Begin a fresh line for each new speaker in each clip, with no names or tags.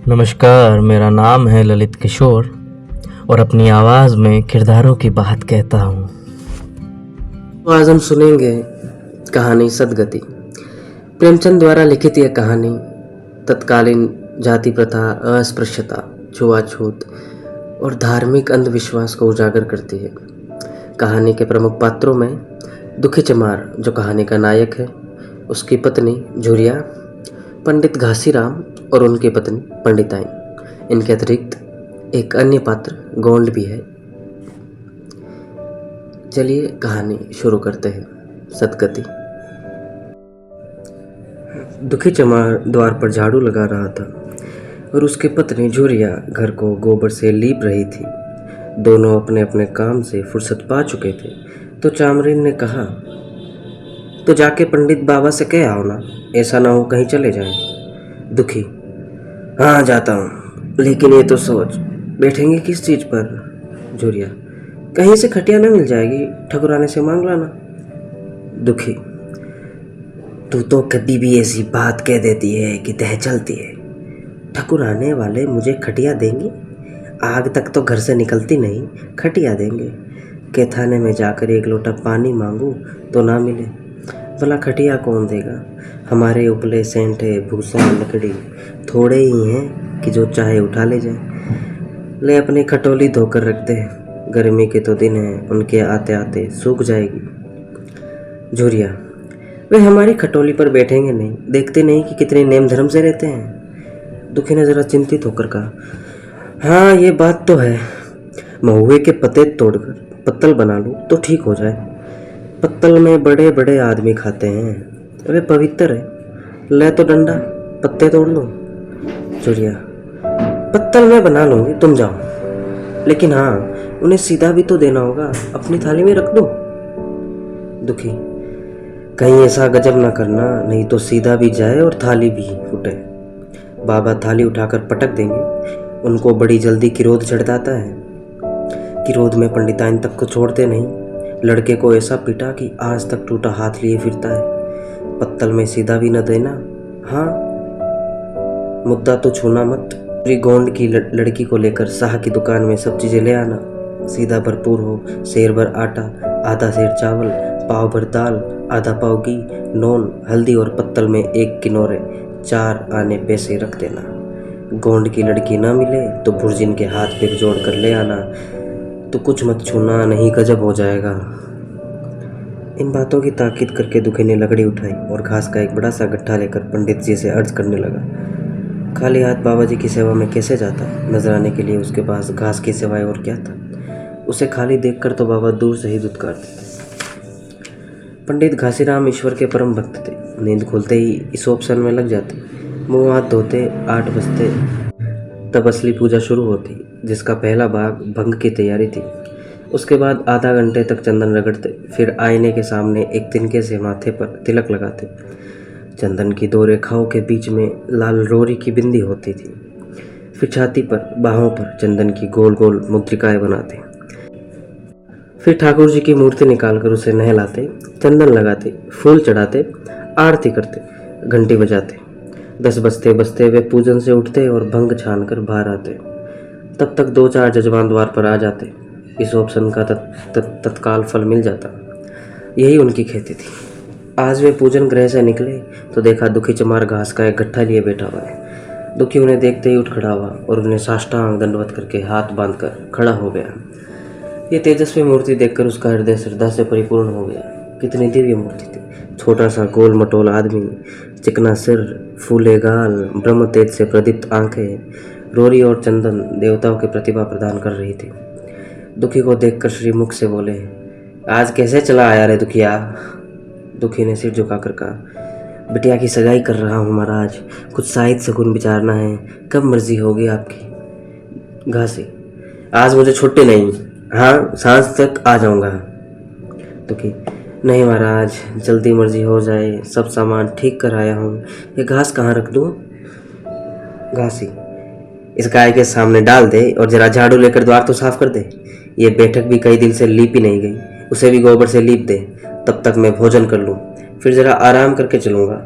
नमस्कार, मेरा नाम है ललित किशोर और अपनी आवाज़ में किरदारों की बात कहता हूँ। तो आज हम सुनेंगे कहानी सदगति। प्रेमचंद द्वारा लिखित यह कहानी तत्कालीन जाति प्रथा, अस्पृश्यता, छुआछूत और धार्मिक अंधविश्वास को उजागर करती है। कहानी के प्रमुख पात्रों में दुखी चमार, जो कहानी का नायक है, उसकी पत्नी झुरिया, पंडित घासीराम और उनकी पत्नी पंडिताई। इनके अतिरिक्त एक अन्य पात्र गोंड भी है। चलिए कहानी शुरू करते हैं। सदगति। दुखी चमार द्वार पर झाड़ू लगा रहा था और उसकी पत्नी झुरिया घर को गोबर से लीप रही थी। दोनों अपने अपने काम से फुर्सत पा चुके थे तो चामरीन ने कहा, तो जाके पंडित बाबा से कह आओ ना, ऐसा ना हो कहीं चले जाएं। दुखी, हाँ जाता हूँ, लेकिन ये तो सोच बैठेंगे किस चीज़ पर। झुरिया, कहीं से खटिया न मिल जाएगी, ठकुराने से मांग लाना। दुखी, तू तो कभी भी ऐसी बात कह देती है कि तह चलती है। ठकुराने वाले मुझे खटिया देंगे? आग तक तो घर से निकलती नहीं, खटिया देंगे? कैथाने में जाकर एक लोटा पानी मांगू तो ना मिले, भला खटिया कौन देगा? हमारे उपले सेंटे भूसा लकड़ी थोड़े ही हैं कि जो चाहे उठा ले जाए। ले अपनी खटोली धोकर रख दे, गर्मी के तो दिन हैं, उनके आते आते सूख जाएगी। झुरिया, वे हमारी खटोली पर बैठेंगे नहीं, देखते नहीं कि कितने नेम धर्म से रहते हैं। दुखी ने जरा चिंतित होकर कहा, हाँ ये बात तो है, महुए के पत्ते तोड़कर पत्तल बना लूँ तो ठीक हो जाए। पत्तल में बड़े बड़े आदमी खाते हैं, वे पवित्र है। ले तो डंडा, पत्ते तोड़ लो। झुरिया, पत्तल मैं बना लूंगी, तुम जाओ, लेकिन हाँ उन्हें सीधा भी तो देना होगा, अपनी थाली में रख दो। दुखी, कहीं ऐसा गजब ना करना, नहीं तो सीधा भी जाए और थाली भी फूटे। बाबा थाली उठाकर पटक देंगे, उनको बड़ी जल्दी किरोध चढ़ जाता है। किरोध में पंडिताइन तक को छोड़ते नहीं, लड़के को ऐसा पीटा कि आज तक टूटा हाथ लिए फिरता है। पत्तल में सीधा भी न देना, हाँ मुद्दा तो छूना मत। पूरी गोंड की लड़की को लेकर शाह की दुकान में सब चीजें ले आना, सीधा भरपूर हो, सेर भर आटा, आधा सेर चावल, पाव भर दाल, आधा पाव घी, नून, हल्दी और पत्तल में 1 किनोरे 4 आने पैसे रख देना। गोंड की लड़की ना मिले तो भुर्जिन के हाथ पैर जोड़ कर ले आना, तो कुछ मत छूना, नहीं गजब हो जाएगा। इन बातों की ताकीद करके दुखी ने लकड़ी उठाई और घास का एक बड़ा सा गट्ठा लेकर पंडित जी से अर्ज करने लगा। खाली हाथ बाबा जी की सेवा में कैसे जाता? नजर आने के लिए उसके पास घास की सिवाय और क्या था? उसे खाली देखकर तो बाबा दूर से ही दुत्कार देते। पंडित घासीराम ईश्वर के परम भक्त थे। नींद खुलते ही ईसोपसन में लग जाते, मुँह हाथ धोते, 8 बजते तब असली पूजा शुरू होती, जिसका पहला भाग भंग की तैयारी थी। उसके बाद आधा घंटे तक चंदन रगड़ते, फिर आईने के सामने एक तिनके से माथे पर तिलक लगाते। चंदन की 2 रेखाओं के बीच में लाल रोरी की बिंदी होती थी। फिर छाती पर, बाहों पर चंदन की गोल गोल मुद्रिकाएं बनाते। फिर ठाकुर जी की मूर्ति निकालकर उसे नहलाते, चंदन लगाते, फूल चढ़ाते, आरती करते, घंटी बजाते। 10 बजते बजते वे पूजन से उठते और भंग छानकर बाहर आते। तब तक 2-4 जजमान द्वार पर आ जाते। इस ऑप्शन का तत्काल फल मिल जाता। यही उनकी खेती थी। आज वे पूजन गृह से निकले तो देखा दुखी चमार घास का एक गट्ठा लिए बैठा हुआ है। दुखी उन्हें देखते ही उठ खड़ा हुआ और उन्हें साष्टांग दंडवत करके हाथ बांधकर खड़ा हो गया। ये तेजस्वी मूर्ति देखकर उसका हृदय श्रद्धा से परिपूर्ण हो गया। कितनी दिव्य मूर्ति थी। छोटा सा गोल मटोल आदमी, चिकना सिर, फूले गाल, ब्रह्म तेज से प्रदीप्त आंखें, रोरी और चंदन देवताओं की प्रतिभा प्रदान कर रही थी। दुखी को देखकर श्रीमुख से बोले, आज कैसे चला आया रे दुखिया? दुखी ने सिर झुकाकर कहा, बिटिया की सगाई कर रहा हूँ महाराज, कुछ साहित्य शगुन विचारना है, कब मर्जी होगी आपकी? घासी, आज मुझे छुट्टी नहीं, हाँ सांझ तक आ जाऊँगा। दुखी, नहीं महाराज, जल्दी मर्जी हो जाए, सब सामान ठीक कर आया हूँ, ये घास कहाँ रख दूँ? घासी, इस गाय के सामने डाल दे और जरा झाड़ू लेकर द्वार तो साफ कर दे। ये बैठक भी कई दिन से लीप ही नहीं गई, उसे भी गोबर से लीप दे। तब तक मैं भोजन कर लूँ, फिर जरा आराम करके चलूँगा।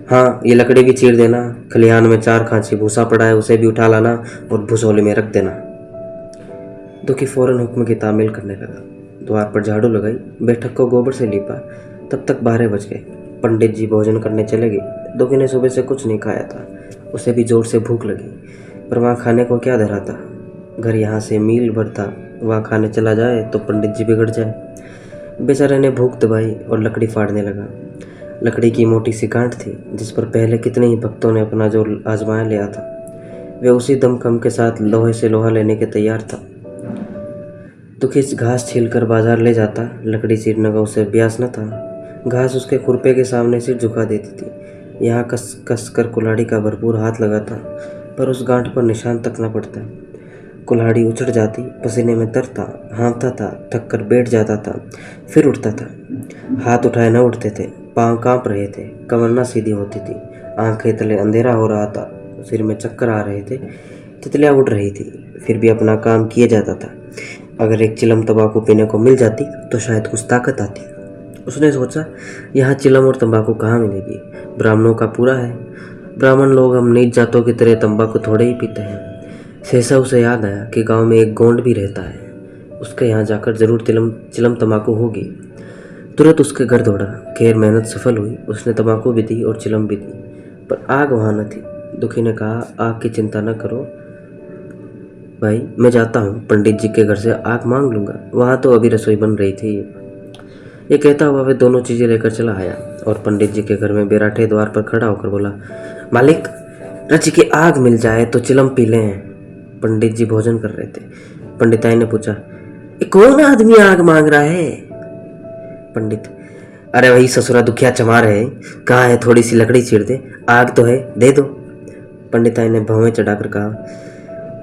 हाँ, ये लकड़ी भी चीर देना, खलिहान में 4 खांची भूसा पड़ा है उसे भी उठा लाना और भूसौले में रख देना। दुखी फौरन हुक्म की तामील करने लगा। द्वार पर झाड़ू लगाई, बैठक को गोबर से लीपा। तब तक 12 बज गए। पंडित जी भोजन करने चले गए। दुखी ने सुबह से कुछ नहीं खाया था। उसे भी जोर से भूख लगी, पर वहाँ खाने को क्या धरा था। घर यहाँ से मील भर था, वहाँ खाने चला जाए तो पंडित जी बिगड़ जाए। बेचारे ने भूख दबाई और लकड़ी फाड़ने लगा। लकड़ी की मोटी सी गांठ थी जिस पर पहले कितने ही भक्तों ने अपना जोर आजमाया लिया था। वे उसी दमखम के साथ लोहे से लोहा लेने के तैयार था। दुखी घास छीलकर बाजार ले जाता, लकड़ी चीरने का उसे अभ्यास न था। घास उसके खुरपे के सामने सिर झुका देती थी। यहाँ कस कस कर कुल्हाड़ी का भरपूर हाथ लगाता, पर उस गांठ पर निशान तक न पड़ता। कुल्हाड़ी उछड़ जाती, पसीने में तरता, हाँफता था, थक कर बैठ जाता था, फिर उठता था। हाथ उठाए न उठते थे, पाँव कांप रहे थे, कमर न सीधी होती थी, आंखें तले अंधेरा हो रहा था, सिर में चक्कर आ रहे थे, तितलियाँ उड़ रही थी, फिर भी अपना काम किया जाता था। अगर एक चिलम तंबाकू पीने को मिल जाती तो शायद कुछ ताकत आती। उसने सोचा, यहाँ चिलम और तंबाकू कहाँ मिलेगी, ब्राह्मणों का पूरा है। ब्राह्मण लोग हम नीच जातों की तरह तंबाकू थोड़े ही पीते हैं। सहसा उसे याद आया कि गांव में एक गोंड भी रहता है, उसके यहाँ जाकर जरूर चिलम तंबाकू होगी। तुरंत उसके घर दौड़ा। खैर मेहनत सफल हुई, उसने तंबाकू भी दी और चिलम भी दी, पर आग वहाँ न थी। दुखी ने कहा, आग की चिंता न करो भाई, मैं जाता हूँ, पंडित जी के घर से आग मांग लूँगा, वहाँ तो अभी रसोई बन रही थी। ये कहता हुआ वे दोनों चीज़ें लेकर चला आया और पंडित जी के घर में बेराठे द्वार पर खड़ा होकर बोला, मालिक, रच की आग मिल जाए तो चिलम पी लें। पंडित जी भोजन कर रहे थे। पंडिताई ने पूछा, ये कौन आदमी आग मांग रहा है? पंडित, अरे वही ससुरा दुखिया चमार है, कहाँ है, थोड़ी सी लकड़ी चीर दे, आग तो है, दे दो। पंडिताई ने भवें चढ़ाकर कहा,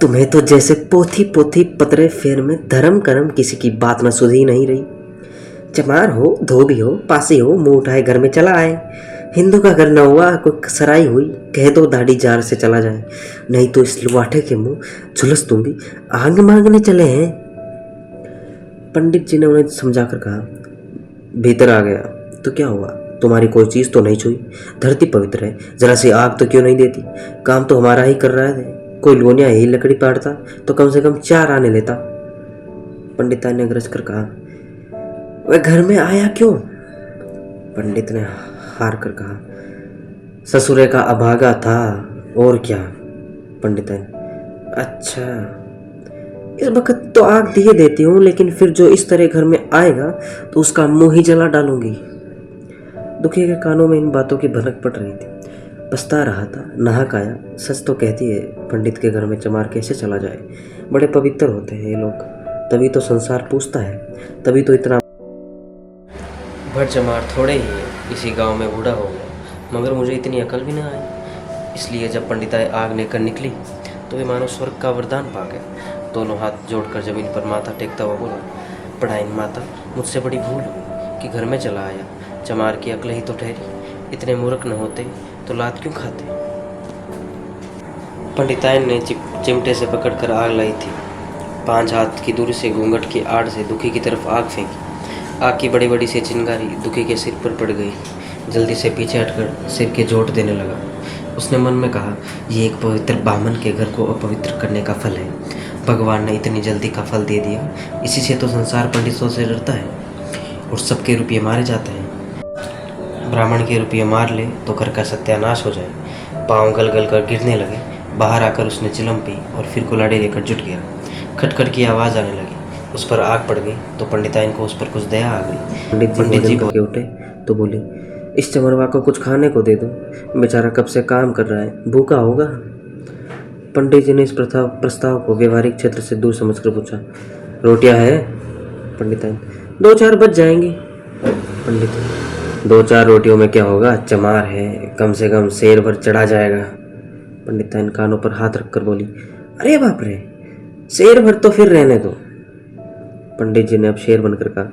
तुम्हें तो जैसे पोथी पोथी पतरे फेर में धर्म कर्म किसी की बात न सुधी नहीं रही। चमार हो, धोबी हो, पासी हो, मुंह उठाए घर में चला आए। हिंदू का घर न हुआ, कोई सराई हुई, कह दो दाढ़ी जार से चला जाए, नहीं तो इस लुआठे के मुंह झुलस दूंगी, आग मांगने चले हैं। पंडित जी ने उन्हें समझाकर कहा, भीतर आ गया तो क्या हुआ, तुम्हारी कोई चीज़ तो नहीं छुई, धरती पवित्र है, जरा सी आग तो क्यों नहीं देती, काम तो हमारा ही कर रहा है, कोई लोनिया यही लकड़ी पाड़ता तो कम से कम 4 आने लेता। पंडिता ने गरज कर कहा, वह घर में आया क्यों? पंडित ने हार कर कहा, ससुरे का अभागा था, और क्या? पंडिता ने, अच्छा, इस वक्त तो आग दिए देती हूँ, लेकिन फिर जो इस तरह घर में आएगा तो उसका मुंह ही जला डालूंगी। दुखी के कानों में इन बातों की भनक पड़ रही थी। पछता रहा था, नाहक आया। सच तो कहती है, पंडित के घर में चमार कैसे चला जाए, बड़े पवित्र होते हैं ये लोग, तभी तो संसार पूछता है, तभी तो इतना भर चमार थोड़े ही है, इसी गांव में बूढ़ा हो गया, मगर मुझे इतनी अकल भी ना आई। इसलिए जब पंडिताई आग लेकर निकली तो वे मानो स्वर्ग का वरदान पा गए। दोनों हाथ जोड़कर जमीन पर माथा टेकता हुआ बोला, पढ़ाइन माता, मुझसे बड़ी भूल हुई कि घर में चला आया, चमार की अकल ही तो ठहरी, इतने मूर्ख न होते तो लात क्यों खाते। पंडिताइन ने चिमटे से पकड़कर आग लाई थी। 5 हाथ की दूरी से घूंघट की आड़ से दुखी की तरफ आग फेंकी। आग की बड़ी बड़ी सी चिंगारी दुखी के सिर पर पड़ गई। जल्दी से पीछे हटकर सिर के जोट देने लगा। उसने मन में कहा, ये एक पवित्र ब्राह्मण के घर को अपवित्र करने का फल है। भगवान ने इतनी जल्दी का फल दे दिया, इसी से तो संसार पंडितों से डरता है और सबके रुपये मारे जाते हैं। ब्राह्मण के रुपये मार ले तो घर का सत्यानाश हो जाए। पाँव गल गल कर गिरने लगे। बाहर आकर उसने चिलम पी और फिर कुल्हाड़ी लेकर जुट गया। खटखट की आवाज़ आने लगी। उस पर आग पड़ गई तो पंडिताइन को उस पर कुछ दया आ गई। पंडित जी के उठे तो बोली, इस चमरवा को कुछ खाने को दे दो, बेचारा कब से काम कर रहा है, भूखा होगा। पंडित जी ने इस प्रस्ताव को व्यवहारिक क्षेत्र से दूर समझकर पूछा, रोटियां है? पंडिताइन, 2-4 बच जाएंगी। पंडित, 2-4 रोटियों में क्या होगा, चमार है, कम से कम शेर भर चढ़ा जाएगा। पंडिताइन कानों पर हाथ रखकर बोली, अरे बाप रे, शेर भर तो फिर रहने दो। पंडित जी ने अब शेर बनकर कहा,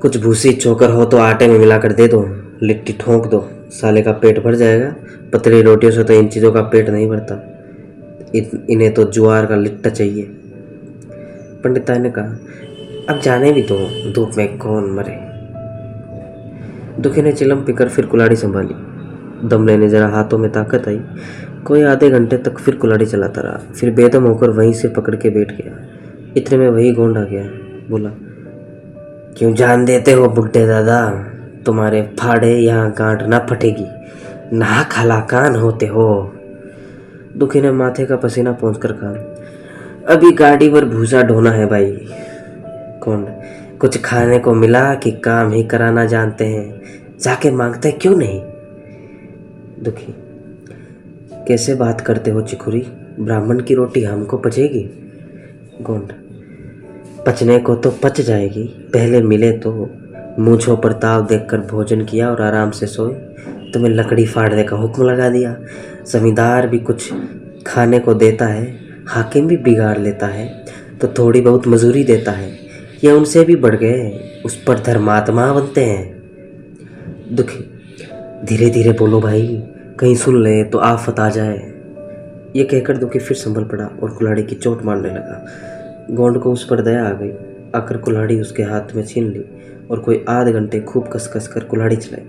कुछ भूसी चोकर हो तो आटे में मिलाकर दे दो, लिट्टी ठोंक दो, साले का पेट भर जाएगा। पतली रोटियों से तो इन चीज़ों का पेट नहीं भरता, इन्हें तो ज्वार का लिट्टा चाहिए। पंडिताई ने कहा, अब जाने भी दो, धूप में कौन मरे। दुखी ने चिलम पीकर फिर कुल्हाड़ी संभाली। दम लेने जरा हाथों में ताकत आई। कोई आधे घंटे तक फिर कुल्हाड़ी चलाता रहा, फिर बेदम होकर वहीं से पकड़ के बैठ गया। इतने में वही गोंड आ गया। बोला, क्यों जान देते हो बुड्ढे दादा, तुम्हारे फाड़े यहाँ गांठ ना फटेगी, ना खलाकान होते हो। दुखी ने माथे का पसीना पोंछ कर कहा, अभी गाड़ी पर भूसा ढोना है भाई। कौन, कुछ खाने को मिला कि काम ही कराना जानते हैं, जाके मांगते क्यों नहीं। दुखी, कैसे बात करते हो चिखुरी, ब्राह्मण की रोटी हमको पचेगी। गोंड, पचने को तो पच जाएगी, पहले मिले तो मूंछों पर ताव देखकर भोजन किया और आराम से सोए। तुम्हें लकड़ी फाड़ने का हुक्म लगा दिया। जमींदार भी कुछ खाने को देता है, हाकिम भी बिगाड़ लेता है तो थोड़ी बहुत मजूरी देता है, ये उनसे भी बढ़ गए, उस पर धर्मात्मा बनते हैं। दुखी, धीरे धीरे बोलो भाई, कहीं सुन ले तो आफत आ जाए। ये कहकर दुखी फिर संभल पड़ा और कुल्हाड़ी की चोट मारने लगा। गोंड को उस पर दया आ गई, आकर कुल्हाड़ी उसके हाथ में छीन ली और कोई आधे घंटे खूब कस कस कर कुल्हाड़ी चलाई,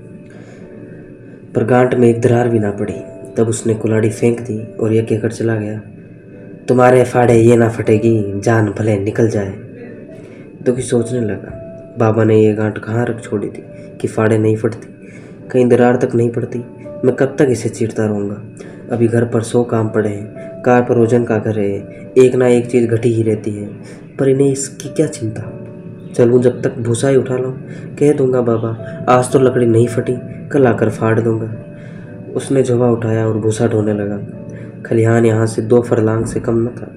पर गांठ में एक दरार भी ना पड़ी। तब उसने कुल्हाड़ी फेंक दी और यह कहकर चला गया, तुम्हारे फाड़े ये ना फटेगी, जान भले निकल जाए। दुखी सोचने लगा, बाबा ने ये गांठ कहाँ रख छोड़ी थी कि फाड़े नहीं फटती, कहीं दरार तक नहीं पड़ती। मैं कब तक इसे चीरता रहूँगा। अभी घर पर 100 काम पड़े हैं, कार पर ओजन का घर है, एक ना एक चीज़ घटी ही रहती है, पर इन्हें इसकी क्या चिंता। चलूँ जब तक भूसा ही उठा लाऊं, कह दूंगा बाबा आज तो लकड़ी नहीं फटी, कल आकर फाड़ दूंगा। उसने झोवा उठाया और भूसा ढोने लगा। खलिहान यहाँ से 2 फरलांग से कम न था।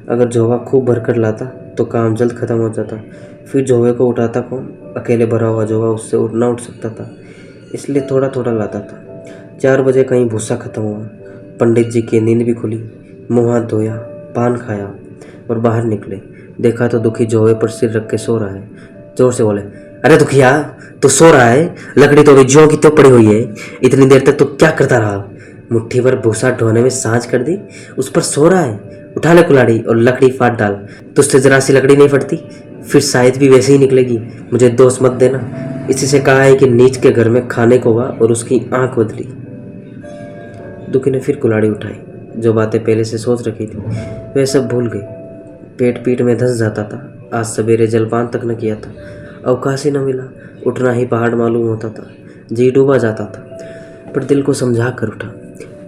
अगर झोवा खूब भर कर लाता तो काम जल्द खत्म हो जाता, फिर झोवे को उठाता कौन, अकेले भरा हुआ झोवा उससे ना उठ सकता था, इसलिए थोड़ा थोड़ा लाता था। 4 बजे कहीं भूसा खत्म हुआ। पंडित जी की नींद भी खुली, मुँह हाथ धोया, पान खाया और बाहर निकले। देखा तो दुखी झोवे पर सिर रख के सो रहा है। जोर से बोले, अरे दुखिया, तू सो रहा है, लकड़ी तो अभी ज्यों की त्यों पड़ी हुई है, इतनी देर तक तू क्या करता रहा। मुट्ठी भर भूसा ढोने में सांझ कर दी, उस पर सो रहा है। उठा ले कुल्हाड़ी और लकड़ी फाड़ डाल, तुझसे जरा सी लकड़ी नहीं फटती, फिर शायद भी वैसे ही निकलेगी। मुझे दोष मत देना, इसी से कहा है कि नीच के घर में खाने को हुआ और उसकी आंख बदली। दुखी ने फिर कुल्हाड़ी उठाई। जो बातें पहले से सोच रखी थी वह सब भूल गई। पेट पीठ में धंस जाता था। आज सवेरे जलपान तक न किया था, अवकाश ही न मिला, उठना ही पहाड़ मालूम होता था, जी डूबा जाता था। पर दिल को समझा कर उठा,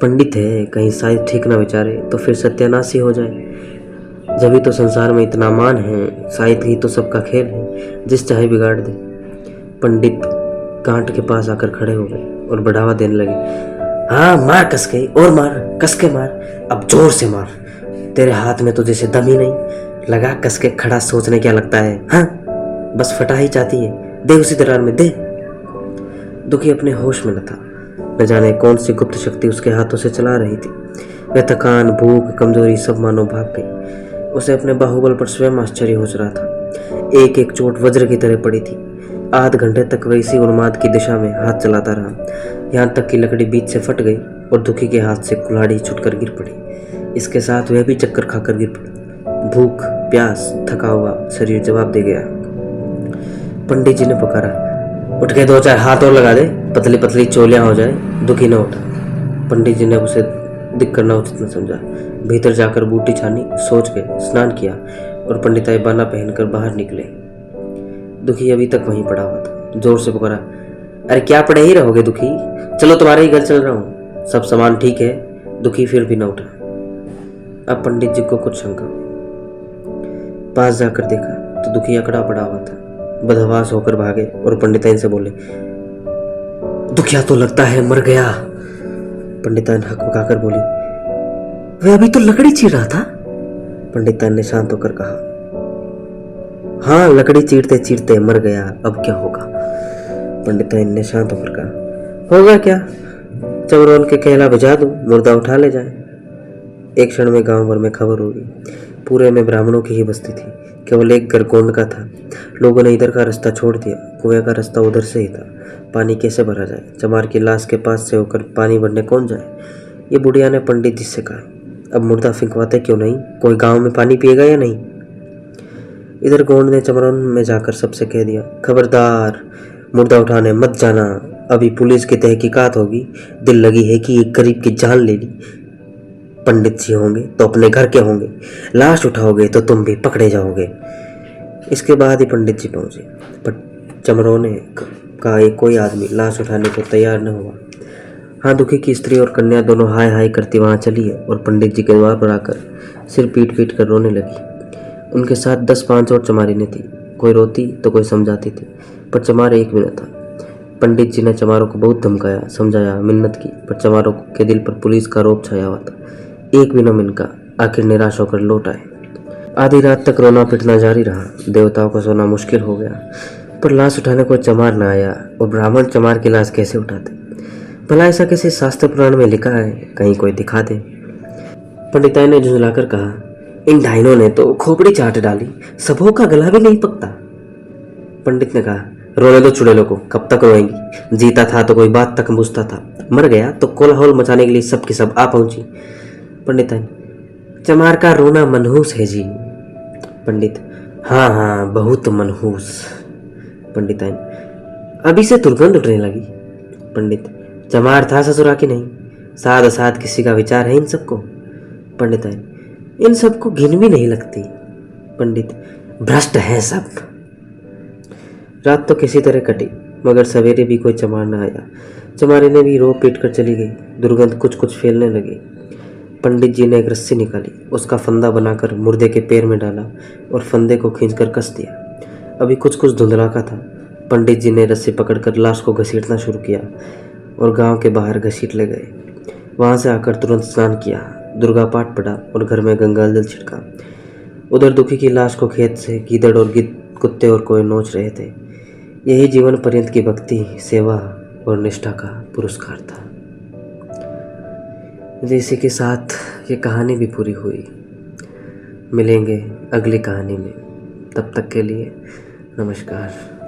पंडित है, कहीं शायद ठीक ना विचारे तो फिर सत्यानाश ही हो जाए। जब ही तो संसार में इतना मान है, शायद ही तो सबका खेल है, जिस चाहे बिगाड़ दे। पंडित गांठ के पास आकर खड़े हो गए और बढ़ावा देने लगे, हाँ मार कस के, और मार, कस के मार, अब जोर से मार, तेरे हाथ में तो जैसे दम ही नहीं, लगा कस के, खड़ा सोचने क्या लगता है, हाँ बस फटा ही चाहती है, दे उसी दरार में दे। दुखी अपने होश में न था, न जाने कौन सी गुप्त शक्ति उसके हाथों से चला रही थी। वह थकान, भूख, कमजोरी सब मानो भाग गई। उसे अपने बाहुबल पर स्वयं आश्चर्य हो रहा था। एक एक चोट वज्र की तरह पड़ी थी। आध घंटे तक वह इसी उन्माद की दिशा में हाथ चलाता रहा, यहाँ तक कि लकड़ी बीच से फट गई और दुखी के हाथ से कुल्हाड़ी छुटकर गिर पड़ी। इसके साथ वह भी चक्कर खाकर गिर पड़ी। भूख, प्यास, थका हुआ शरीर जवाब दे गया। पंडित जी ने पुकारा, उठ के 2-4 हाथ और लगा दे, पतली पतली चोलियां हो जाए। दुखी न उठा। पंडित जी ने उसे दिख करना उचित न समझा। भीतर जाकर बूटी छानी, सोच गए, स्नान किया और पंडिताई बाना पहनकर बाहर निकले। दुखी अभी तक वहीं पड़ा हुआ था। जोर से पुकारा, अरे क्या पड़े ही रहोगे दुखी, चलो तुम्हारे ही घर चल रहा हूँ, सब सामान ठीक है। दुखी फिर भी न उठा। अब पंडित जी को कुछ शंका। पास जाकर देखा तो दुखी अकड़ा पड़ा हुआ था। बदहवास होकर भागे और पंडिताइन से बोले, दुखिया तो लगता है मर गया। पंडिताइन हकबकाकर बोली, वह अभी तो लकड़ी चीर रहा था। पंडिताइन ने शांत होकर कहा, हाँ लकड़ी चीरते चीरते मर गया, अब क्या होगा। पंडिताइन ने शांत होकर कहा, होगा क्या, चमरोन के कहला बुझा दूं, मुर्दा उठा ले जाए। एक क्षण में गांव भर में खबर हो गई। पूरे में ब्राह्मणों की ही बस्ती थी, केवल एक घर गोंड का था। लोगों ने इधर का रास्ता छोड़ दिया, कुएं का रास्ता उधर से ही था। पानी कैसे भरा जाए, चमार की लाश के पास से होकर पानी भरने कौन जाए। ये बुढ़िया ने पंडित जी से कहा, अब मुर्दा फिंकवाते क्यों नहीं, कोई गांव में पानी पिएगा या नहीं। इधर गोंड ने चमरोन में जाकर सबसे कह दिया, खबरदार मुर्दा उठाने मत जाना, अभी पुलिस की तहकीकात होगी, दिल लगी है कि एक गरीब की जान ले ली। पंडित जी होंगे तो अपने घर के होंगे, लाश उठाओगे तो तुम भी पकड़े जाओगे। इसके बाद ही पंडित जी पहुंचे, पर चमरों ने का एक कोई आदमी लाश उठाने को तैयार न हुआ। हाँ, दुखी की स्त्री और कन्या दोनों हाय हाय करती वहां चली है और पंडित जी के द्वार पर आकर सिर पीट पीट कर रोने लगी। उनके साथ 10-5 और चमारिनें थी, कोई रोती तो कोई समझाती थी, पर चमार एक भी न था। पंडित जी ने चमारों को बहुत धमकाया, समझाया, मिन्नत की, पर चमारों के दिल पर पुलिस का रोब छाया हुआ था। एक भी न मिनका, आखिर निराश होकर लौट आए। आधी रात तक रोना पिटना जारी रहा। देवताओं को सोना मुश्किल हो गया, पर लाश उठाने कोई चमार न आया और ब्राह्मण चमार की लाश कैसे उठाते? भला ऐसा किसी शास्त्र पुराण में लिखा है? कहीं कोई दिखा दे। पंडिताई ने झुंझलाकर कहा, इन डाइनों ने तो खोपड़ी चाट डाली, सबों का गला भी नहीं पकता। पंडित ने कहा, रोने दो चुड़ैलों को, कब तक रोएंगी? जीता था तो कोई बात तक पूछता था, मर गया तो कोलाहल मचाने के लिए सब की सब आ पहुंची। पंडिताई, चमार का रोना मनहूस है जी। पंडित, हाँ हाँ, बहुत मनहूस। पंडिताइन, अभी से दुर्गंध उठने लगी। पंडित, चमार था ससुरा की नहीं? साध असाध किसी का विचार है इन सबको? पंडिताइन, इन सबको घिन भी नहीं लगती। पंडित, भ्रष्ट हैं सब। रात तो किसी तरह कटी, मगर सवेरे भी कोई चमार न आया। चमारी ने भी रो पीट कर चली गई। दुर्गंध कुछ कुछ फैलने लगी। पंडित जी ने एक रस्सी निकाली, उसका फंदा बनाकर मुर्दे के पैर में डाला और फंदे को खींचकर कस दिया। अभी कुछ कुछ धुंधला का था। पंडित जी ने रस्सी पकड़कर लाश को घसीटना शुरू किया और गांव के बाहर घसीट ले गए। वहां से आकर तुरंत स्नान किया, दुर्गा पाठ पढ़ा और घर में गंगा जल छिड़का। उधर दुखी की लाश को खेत से गीदड़ और कुत्ते और कोए नोच रहे थे। यही जीवन पर्यंत की भक्ति, सेवा और निष्ठा का पुरस्कार था। इसी के साथ ये कहानी भी पूरी हुई। मिलेंगे अगली कहानी में, तब तक के लिए नमस्कार।